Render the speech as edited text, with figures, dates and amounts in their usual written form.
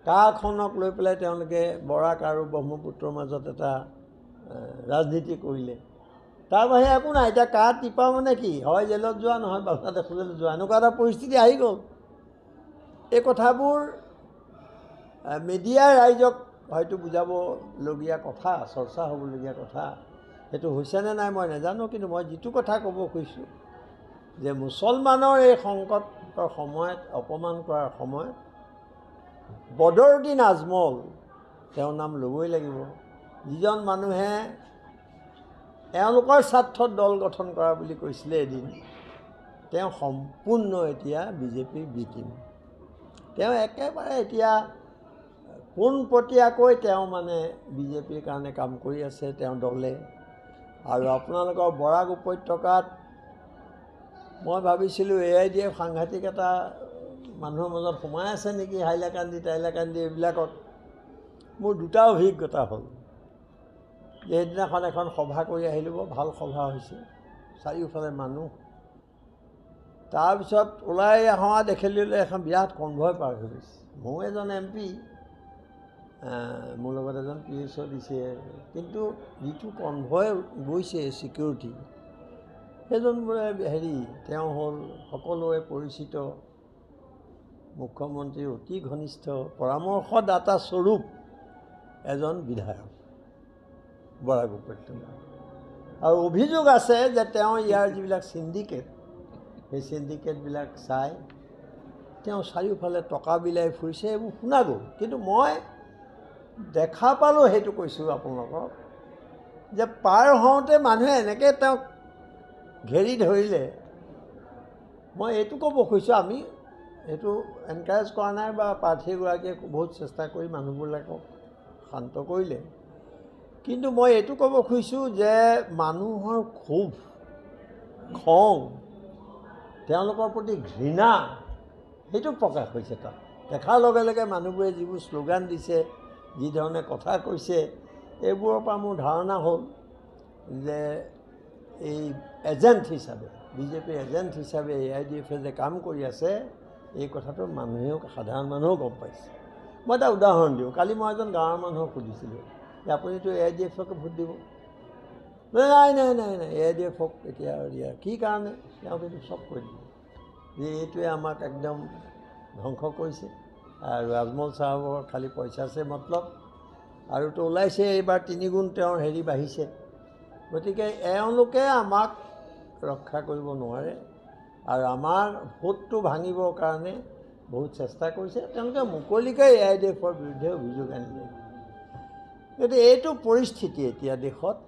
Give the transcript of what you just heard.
কাখনক লৈ পেলাই তেওঁলোকে বৰাক আৰু ব্ৰহ্মপুত্ৰৰ মাজত এটা ৰাজনীতি কৰিলে। তাৰ বাহিৰে একো নাই। এতিয়া কা টিপা মানে কি, হয় জেলত যোৱা, নহয় বাংলাদেশলৈ যোৱা, এনেকুৱা এটা পৰিস্থিতি আহি গ'ল। এই কথাবোৰ মিডিয়াই ৰাইজক হয়তো বুজাবলগীয়া কথা, চৰ্চা হ'বলগীয়া কথা। সেইটো হৈছেনে নাই মই নাজানো, কিন্তু মই যিটো কথা ক'ব খুজিছোঁ যে মুছলমানৰ এই সংকটৰ সময়ত, অপমান কৰাৰ সময়ত বদৰুদ্দিন আজমল তেওঁৰ নাম ল'বই লাগিব, যিজন মানুহে এওঁলোকৰ স্বাৰ্থত দল গঠন কৰা বুলি কৈছিলে এদিন। তেওঁ সম্পূৰ্ণ এতিয়া বিজেপিৰ বিটিম। তেওঁ একেবাৰে এতিয়া পোনপটীয়াকৈ তেওঁ মানে বিজেপিৰ কাৰণে কাম কৰি আছে তেওঁ দলে। আৰু আপোনালোকৰ বৰাক উপত্যকাত মই ভাবিছিলোঁ AIDF সাংঘাতিক এটা মানুহৰ মাজত সোমাই আছে নেকি, হাইলাকান্দি টাইলাকান্দি এইবিলাকত। মোৰ দুটা অভিজ্ঞতা হ'ল। যে সেইদিনাখন এখন সভা কৰি আহিলোঁ, বৰ ভাল সভা হৈছে, চাৰিওফালে মানুহ। তাৰপিছত ওলাই অহা দেখিলোঁ এখন বিৰাট কনভয় পাৰ হৈ গৈছে। ময়ো এজন MP, মোৰ লগত এজন PSO দিছে, কিন্তু যিটো কনভয় গৈছে ছিকিউৰিটি, সেইজন বোলে তেওঁ হ'ল সকলোৰে পৰিচিত মুখ্যমন্ত্ৰীৰ অতি ঘনিষ্ঠ পৰামৰ্শদাতা স্বৰূপ এজন বিধায়ক বৰাক উপত্যকা। আৰু অভিযোগ আছে যে তেওঁ ইয়াৰ যিবিলাক চিণ্ডিকেট, সেই চিণ্ডিকেটবিলাক চাই তেওঁ চাৰিওফালে টকা বিলাই ফুৰিছে, এইবোৰ শুনা গ'ল। কিন্তু মই দেখা পালোঁ, সেইটো কৈছোঁ আপোনালোকক, যে পাৰ হওঁতে মানুহে এনেকৈ তেওঁক ঘেৰি ধৰিলে। মই এইটো ক'ব খুজিছোঁ, আমি এইটো এনকাৰেজ কৰা নাই বা প্ৰাৰ্থীগৰাকীয়ে বহুত চেষ্টা কৰি মানুহবিলাকক শান্ত কৰিলে, কিন্তু মই এইটো ক'ব খুজিছোঁ যে মানুহৰ ক্ষোভ, খং, তেওঁলোকৰ প্ৰতি ঘৃণা, সেইটো প্ৰকাশ হৈছে তাত। দেখাৰ লগে লগে মানুহবোৰে যিবোৰ শ্লোগান দিছে, যি ধৰণে কথা কৈছে, এইবোৰৰ পৰা মোৰ ধাৰণা হ'ল যে এই এজেণ্ট হিচাপে, বিজেপিৰ এজেণ্ট হিচাপে AIDFে যে কাম কৰি আছে, এই কথাটো মানুহেও, সাধাৰণ মানুহেও গম পাইছে। মই এটা উদাহৰণ দিওঁ। কালি মই এজন গাঁৱৰ মানুহক সুধিছিলোঁ যে আপুনিতো AIDFকে ভোট দিব? নাই নাই নাই নাই, AIDFক এতিয়া কি কাৰণে? তেওঁ কিন্তু চব কৈ দিলে যে এইটোৱে আমাক একদম ধ্বংস কৰিছে, আৰু আজমল চাহাবৰ খালী পইচাছে মতলব, আৰুতো ওলাইছে এইবাৰ 3 গুণ তেওঁৰ বাঢ়িছে। গতিকে এওঁলোকে আমাক ৰক্ষা কৰিব নোৱাৰে, আৰু আমাৰ ভোটটো ভাঙিবৰ কাৰণে বহুত চেষ্টা কৰিছে। তেওঁলোকে মুকলিকৈ AIDFৰ বিৰুদ্ধে অভিযোগ আনিলে। গতিকে এইটো পৰিস্থিতি এতিয়া দেশত।